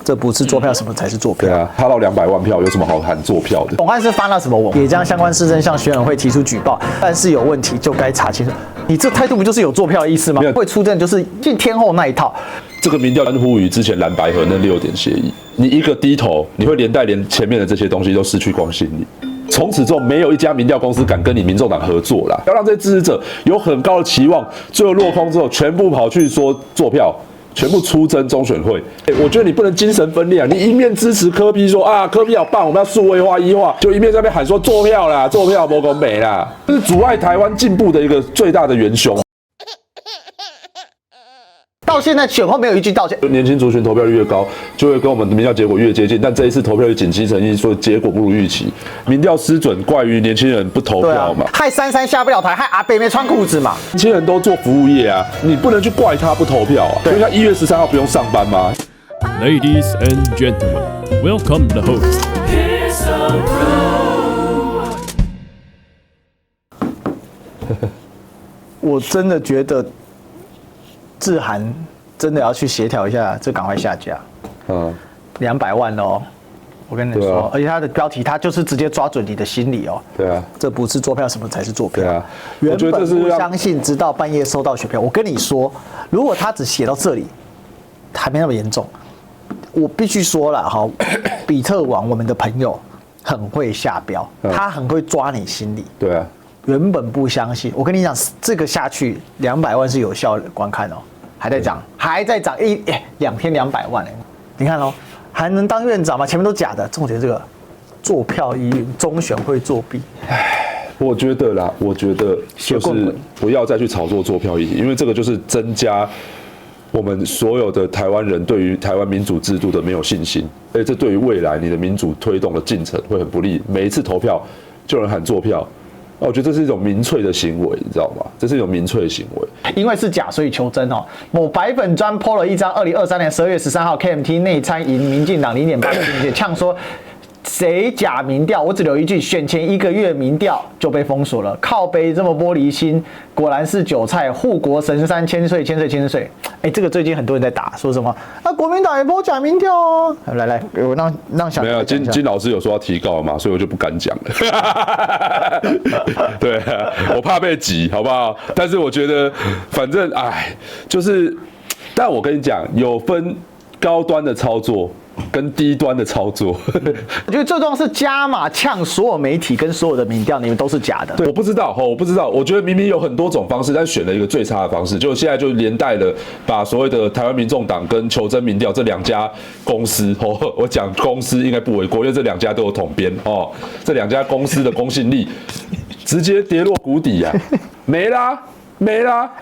这不是做票，什么才是做票？对啊，他到200万票有什么好喊做票的？董案是发了什么文？也将相关事政向选委会提出举报，但是有问题就该查清楚。你这态度不就是有做票的意思吗？会出政就是进天后那一套。这个民调关乎于之前蓝白合那6点协议，你一个低头，你会连带连前面的这些东西都失去公信力。从此之后，没有一家民调公司敢跟你民众党合作啦。要让这些支持者有很高的期望，最后落空之后，全部跑去说做票。全部出征中选会，我觉得你不能精神分裂啊！你一面支持柯 P 说啊柯 P 好棒，我们要数位化、1化，就一面在那边喊说做票啦，做票不公美啦，这是阻碍台湾进步的一个最大的元凶。到现在选后没有一句道歉。年轻族群投票率越高，就会跟我们的民调结果越接近。但这一次投票率谨记诚意，说结果不如预期，民调失准怪于年轻人不投票嘛，害珊珊下不了台，害阿北没穿裤子嘛。年轻人都做服务业啊，你不能去怪他不投票啊。因为他1月13号不用上班吗 ？Ladies and gentlemen, welcome the host. 我真的觉得。志涵真的要去协调一下，这赶快下架。200万哦，我跟你说，而且他的标题他就是直接抓准你的心理哦。对啊，这不是做票，什么才是做票？对啊，原本不相信，直到半夜收到选票。我跟你说，如果他只写到这里，还没那么严重。我必须说了哈，比特网我们的朋友很会下标，他很会抓你心理。对啊。原本不相信，我跟你讲，这个下去200万是有效观看哦，还在涨，还在涨，2天200万你看哦，还能当院长吗？前面都假的，重点这个做票疑云，中选会作弊。我觉得啦，我觉得就是不要再去炒作做票议题，因为这个就是增加我们所有的台湾人对于台湾民主制度的没有信心，而且这对于未来你的民主推动的进程会很不利。每一次投票就有人喊做票。我觉得这是一种民粹的行为，你知道吗？这是一种民粹的行为。因为是假，所以求真哦。某白粉专 po 了一张2023年12月13号 KMT 内参赢民进党0.8%，呛说谁假民调？我只留一句：选前1个月民调就被封锁了。靠北这么玻璃心，果然是韭菜。护国神山千岁。这个最近很多人在打，说什么？国民党也播假民调哦。来，我让小没有金老师有说要提告嘛，所以我就不敢讲了。对，我怕被挤，好不好？但是我觉得，反正就是，但我跟你讲，有分高端的操作。跟低端的操作，我觉得最重要是加码呛所有媒体跟所有的民调，你们都是假的。对，我不知道，我觉得明明有很多种方式，但选了一个最差的方式，就现在就连带了把所谓的台湾民众党跟求真民调这2家公司，我讲公司应该不为过，因为这2家都有统编哦，这2家公司的公信力直接跌落谷底啊，没啦。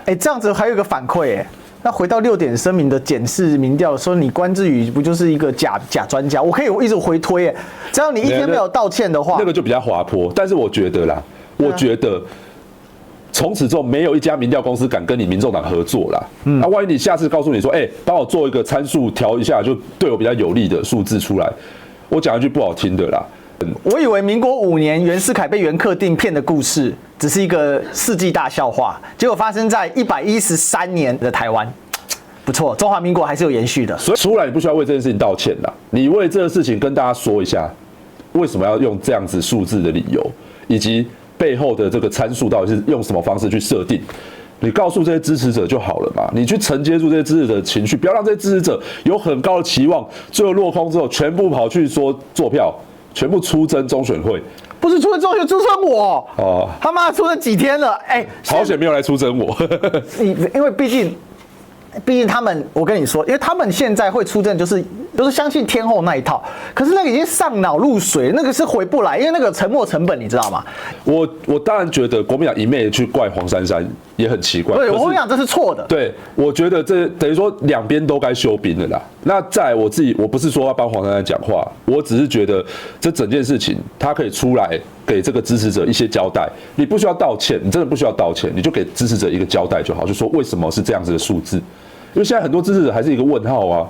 这样子还有一个反馈那回到6点声明的检视民调，说你关志宇不就是一个假专家？我可以一直回推只要你一天没有道歉的话，那个就比较滑坡。但是我觉得啦，我觉得从此之后没有一家民调公司敢跟你民众党合作啦。那万一你下次告诉你说，帮我做一个参数调一下，就对我比较有利的数字出来，我讲一句不好听的啦。我以为民国5年袁世凯被袁克定骗的故事只是一个世纪大笑话，结果发生在113年的台湾。不错，中华民国还是有延续的。所以出来你不需要为这件事情道歉啦，你为这个事情跟大家说一下，为什么要用这样子数字的理由，以及背后的这个参数到底是用什么方式去设定。你告诉这些支持者就好了嘛，你去承接住这些支持者的情绪，不要让这些支持者有很高的期望，最后落空之后，全部跑去说做票。全部出征中选会，不是出征中选，出征我哦！他妈出征几天了？好险没有来出征我。因为毕竟他们，我跟你说，因为他们现在会出征，就是相信天后那一套。可是那个已经上脑入水，那个是回不来，因为那个沉没成本，你知道吗？我当然觉得国民党一昧去怪黄珊珊也很奇怪。对，我跟你讲，这是错的。对，我觉得这等于说2边都该休兵了啦。那在我自己，我不是说要帮黄珊珊讲话，我只是觉得这整件事情他可以出来给这个支持者一些交代。你不需要道歉，你真的不需要道歉，你就给支持者一个交代就好，就说为什么是这样子的数字。因为现在很多支持者还是一个问号啊，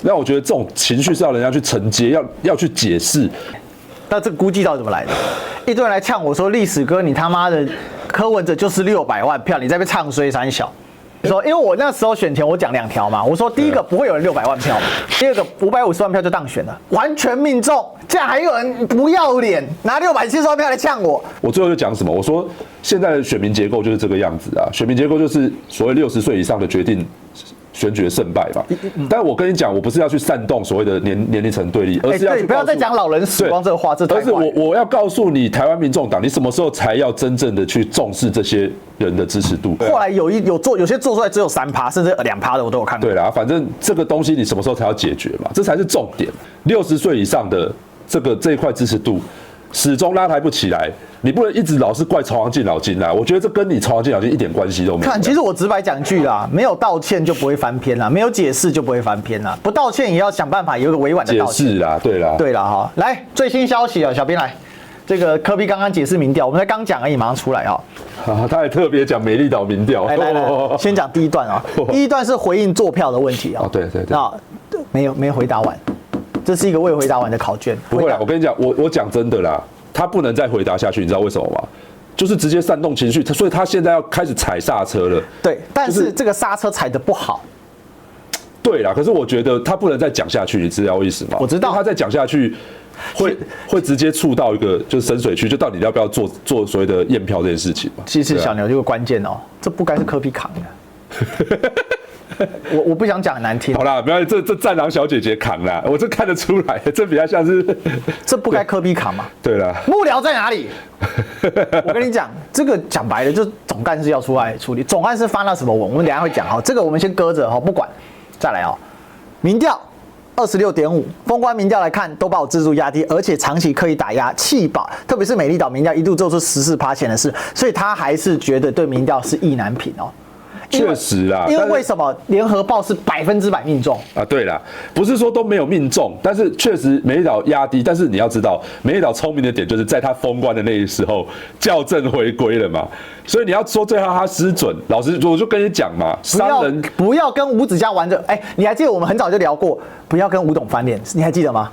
那我觉得这种情绪是要人家去承接，要去解释。那这个估计到底怎么来的？一堆人来呛我说：“历史哥，你他妈的柯文哲就是600万票，你在被唱衰三小。”说，因为我那时候选前我讲2条嘛，我说第一个不会有人600万票嘛，第二个550万票就当选了，完全命中，竟然还有人不要脸拿670万票来呛我。我最后就讲什么？我说现在的选民结构就是这个样子啊，选民结构就是所谓60岁以上的决定选举的胜败吧。但我跟你讲，我不是要去煽动所谓的年龄层对立，而是要去不要再讲老人死光这个话，这太而是我要告诉你，台湾民众党，你什么时候才要真正的去重视这些人的支持度？后来有些做出来只有3%甚至2%的，我都有看过。对啦，反正这个东西你什么时候才要解决嘛？这才是重点。60岁以上的这一块支持度始终拉抬不起来，你不能一直老是怪朝阳敬老金啦。我觉得这跟你朝阳敬老金一点关系都没有。看，其实我直白讲一句啦，没有道歉就不会翻篇啦，没有解释就不会翻篇啦，不道歉也要想办法有一个委婉的道歉。解释啦，对啦，对啦哈。来，最新消息啊，小编来，这个柯 P 刚刚解释民调，我们才刚讲而已，马上出来哈。他还特别讲美丽岛民调。来，先讲第一段啊，第一段是回应作票的问题啊。对。那没回答完，这是一个未回答完的考卷。不会啦，我跟你讲，我讲真的啦，他不能再回答下去，你知道为什么吗？就是直接煽动情绪，所以他现在要开始踩刹车了。对，但是这个刹车踩得不好。对啦，可是我觉得他不能再讲下去，你知道意思吗？我知道，他再讲下去会直接触到一个就是深水区，就到底要不要做所谓的验票这件事情嘛？其实小牛这个关键哦，这不该是柯 P 扛的。我不想讲很难听。好啦，不要这战狼小姐姐扛啦，我这看得出来，这比较像是这不该柯 P 扛嘛？对啦，幕僚在哪里？我跟你讲，这个讲白了，就是总干事要出来处理。总干事发了什么文，我们等一下会讲哈。这个我们先搁着哈，不管。再来哦，民调26.5，封关民调来看，都把我制度压低，而且长期刻意打压弃保，特别是美丽岛民调一度做出14%前的事，所以他还是觉得对民调是意难平哦。确实啦，因为为什么联合报是100%命中啊？对啦，不是说都没有命中，但是确实美丽岛压低。但是你要知道，美丽岛聪明的点就是在他封关的那时候校正回归了嘛，所以你要说最后他失准，老实我就跟你讲嘛，商人不要跟吴子嘉玩着。你还记得我们很早就聊过，不要跟吴董翻脸，你还记得吗？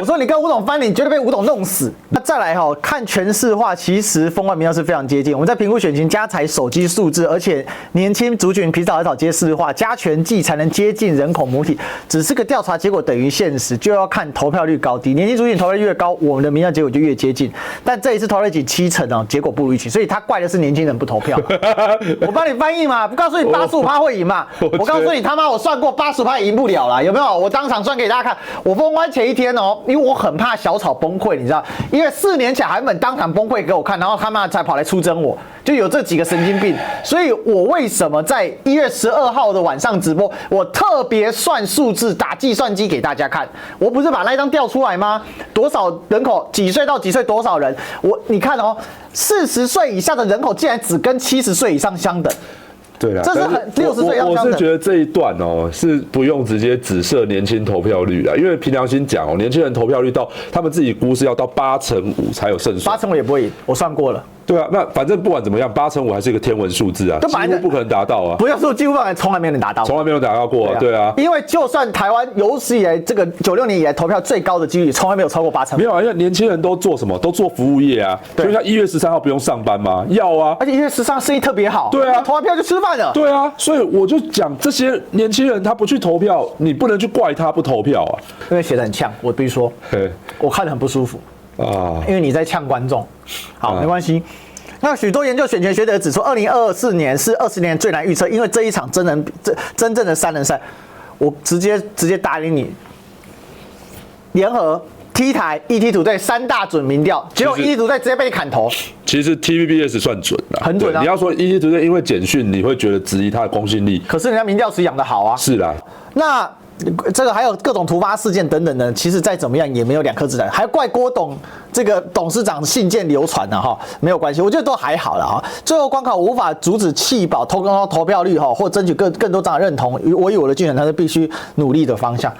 我说你跟吴董翻脸，你绝对被吴董弄死。那再来哈，看全市化，其实封关民调是非常接近。我们在评估选情加采手机数字，而且年轻族群皮早很少接市化，加权计才能接近人口母体。只是个调查结果等于现实，就要看投票率高低。年轻族群投票率越高，我们的民调结果就越接近。但这一次投票率仅70%哦，结果不如预期，所以他怪的是年轻人不投票。我帮你翻译嘛，不告诉你85%会赢嘛？我告诉你他妈我算过85%也赢不了啦，有没有？我当场算给大家看。我封关前一天哦，因为我很怕小草崩溃，你知道，因为4年前韩本当场崩溃给我看，然后他妈才跑来出征我，就有这几个神经病。所以我为什么在1月12号的晚上直播，我特别算数字打计算机给大家看，我不是把那一张调出来吗？多少人口，几岁到几岁多少人？你看哦，40岁以下的人口竟然只跟70岁以上相等。对啦，这是很60岁要相等。我是觉得这一段哦是不用直接只设年轻投票率啦，因为凭良心讲哦，年轻人投票率到他们自己估是要到85%才有胜算。85%也不会赢，我算过了。对啊，那反正不管怎么样，85%还是一个天文数字啊，几乎不可能达到啊。不要说几乎不可能，从来没有人达到，从来没有达到过啊。对啊，因为就算台湾有史以来这个96年以来投票最高的几率，从来没有超过80%。没有啊，因为年轻人都做什么？都做服务业啊。所以像1月13号不用上班吗？要啊。而且1月13号生意特别好。对啊，投完票就吃饭了。对啊，所以我就讲这些年轻人他不去投票，你不能去怪他不投票啊。因为写得很呛，我必须说，我看得很不舒服啊。因为你在呛观众。好，没关系。那许多研究选前学者指出，2024年是20年最难预测，因为这一场真正的3人赛，我直接打赢你。联合 T 台、ET 土队3大准民调，结果 ET 土队直接被砍头。其实 TVBS 算准了，很准啊。你要说 ET 土队因为简讯，你会觉得质疑他的公信力，可是人家民调时养得好啊。是啦，那这个还有各种突发事件等等的，其实再怎么样也没有2颗子弹，还怪郭董这个董事长信件流传呢哈，没有关系，我觉得都还好了哈。最后关卡无法阻止弃保投票率哈，或争取更多张的认同，我以我的竞选，它是必须努力的方向。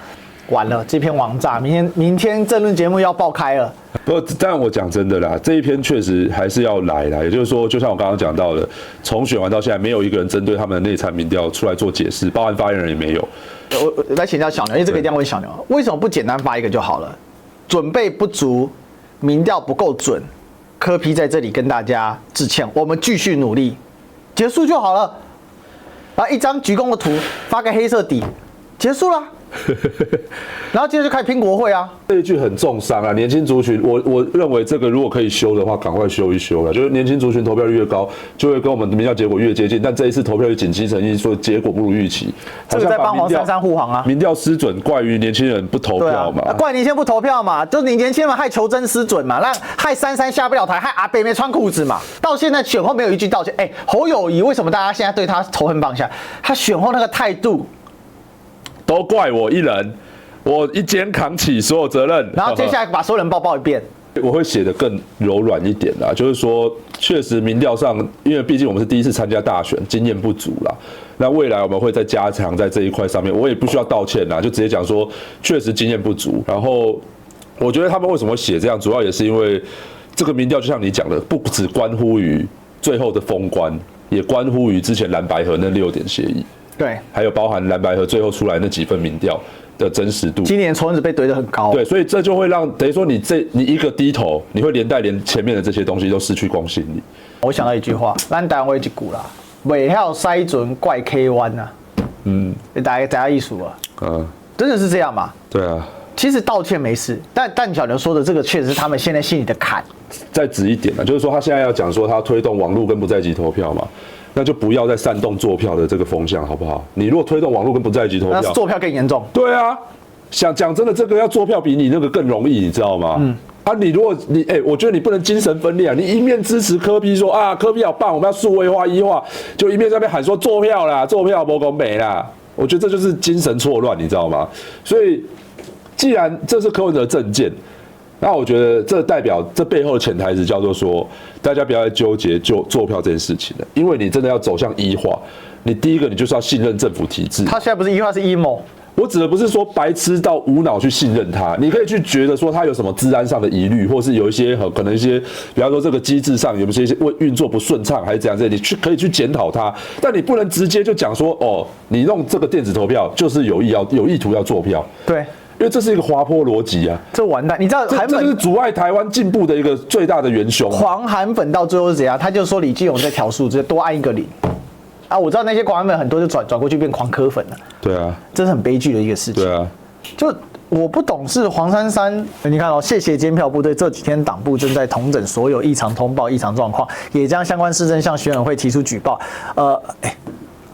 完了，这篇王炸，明天政论节目要爆开了。不，但我讲真的啦，这一篇确实还是要来啦。也就是说，就像我刚刚讲到的，从选完到现在，没有一个人针对他们的内参民调出来做解释，包含发言人也没有。我来请教小牛，因为这个一定要问小牛，为什么不简单发一个就好了？准备不足，民调不够准，柯 P 在这里跟大家致歉，我们继续努力，结束就好了。然后一张鞠躬的图发个黑色底，结束了。然后接着就开始拼国会啊。这一句很重伤啊，年轻族群，我认为这个如果可以修的话，赶快修一修了。就是年轻族群投票率越高，就会跟我们的民调结果越接近。但这一次投票率紧急成因，所以结果不如预期。这个在帮黄珊珊护航啊。民调失准，怪于年轻人不投票嘛。怪年轻人不投票嘛，就是你年轻人害求真失准嘛，让害珊珊下不了台，害阿北没穿裤子嘛。到现在选后没有一句道歉。侯友宜为什么大家现在对他仇恨放下？他选后那个态度。都怪我一人，我一肩扛起所有责任。然后接下来把所有人报一遍，我会写得更柔软一点啦，就是说，确实民调上，因为毕竟我们是第一次参加大选，经验不足啦。那未来我们会再加强在这一块上面，我也不需要道歉啦，就直接讲说，确实经验不足。然后，我觉得他们为什么写这样，主要也是因为这个民调就像你讲的，不只关乎于最后的封关，也关乎于之前蓝白合那6点协议。对，还有包含蓝白合最后出来那几份民调的真实度。今年仇恨值被怼得很高。对，所以这就会让等于说你一个低头，你会连带连前面的这些东西都失去公信力。我想到一句话，咱台湾有一句啦，袂晓筛准怪 K 湾啊。大家艺术啊。真的是这样吗？对啊。其实道歉没事，但小牛说的这个确实是他们现在心里的坎。再直一点呢，就是说他现在要讲说他推动网络跟不在籍投票嘛。那就不要再煽动作票的这个风向，好不好？你如果推动网络跟不在籍投票，那作票更严重。对啊，想讲真的，这个要作票比你那个更容易，你知道吗？你如果我觉得你不能精神分裂啊！你一面支持柯 P 说啊柯 P 好棒，我们要数位化、1化，就一面在那边喊说作票啦，作票不公美啦。我觉得这就是精神错乱，你知道吗？所以，既然这是柯文哲的政见。那我觉得这代表这背后的潜台词叫做说，大家不要再纠结作票这件事情了，因为你真的要走向1化，你第一个你就是要信任政府体制。他现在不是1化是阴谋，我指的不是说白痴到无脑去信任他，你可以去觉得说他有什么治安上的疑虑，或是有一些可能一些，比方说这个机制上有没有一些运作不顺畅，还是怎样，你可以去检讨他，但你不能直接就讲说哦，你弄这个电子投票就是有意图要作票。对。因为这是一个滑坡逻辑啊，这完蛋！你知道这就是阻碍台湾进步的一个最大的元凶。狂韩粉到最后是怎样？他就说李基勇在调数，直接多按一个0。啊，我知道那些狂韩粉很多就转过去变狂柯粉了。对啊，这是很悲剧的一个事情。对啊，就我不懂是黄珊珊，你看哦，谢谢监票部队这几天党部正在统整所有异常通报、异常状况，也将相关市政向选委会提出举报。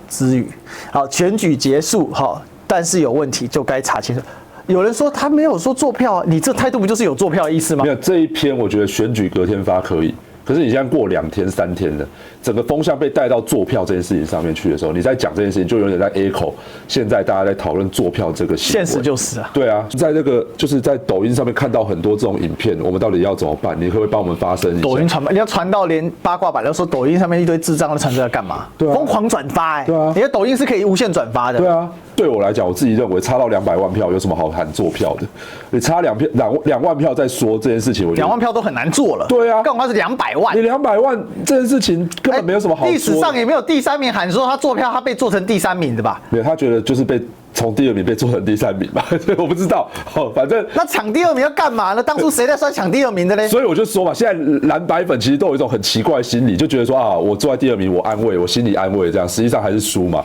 资语好，选举结束好，但是有问题就该查清楚。有人说他没有说作票，你这态度不就是有作票的意思吗？没有，这一篇我觉得选举隔天发可以，可是你现在过2天3天了，整个风向被带到作票这件事情上面去的时候，你在讲这件事情就有点在 echo 现在大家在讨论作票这个行为。现实就是啊。对啊，在这个就是在抖音上面看到很多这种影片，我们到底要怎么办？你可不可以帮我们发声一下？抖音传吧，你要传到连八卦版都说抖音上面一堆智障的传这在干嘛？对啊，疯狂转发对啊，你的抖音是可以无限转发的。对啊。对我来讲，我自己认为差到200万票有什么好喊作票的？你差2万票再说这件事情，我觉得2万票都很难做了。对啊，更何况是200万。你200万这件事情根本没有什么好说。历史上也没有第3名喊说他作票，他被做成第3名的吧？没有，他觉得就是被从第2名被做成第3名吧？我不知道。反正那抢第2名要干嘛呢？当初谁在算抢第2名的呢？所以我就说嘛，现在蓝白粉其实都有一种很奇怪的心理，就觉得说啊，我坐在第2名，我安慰，我心里安慰，这样实际上还是输嘛。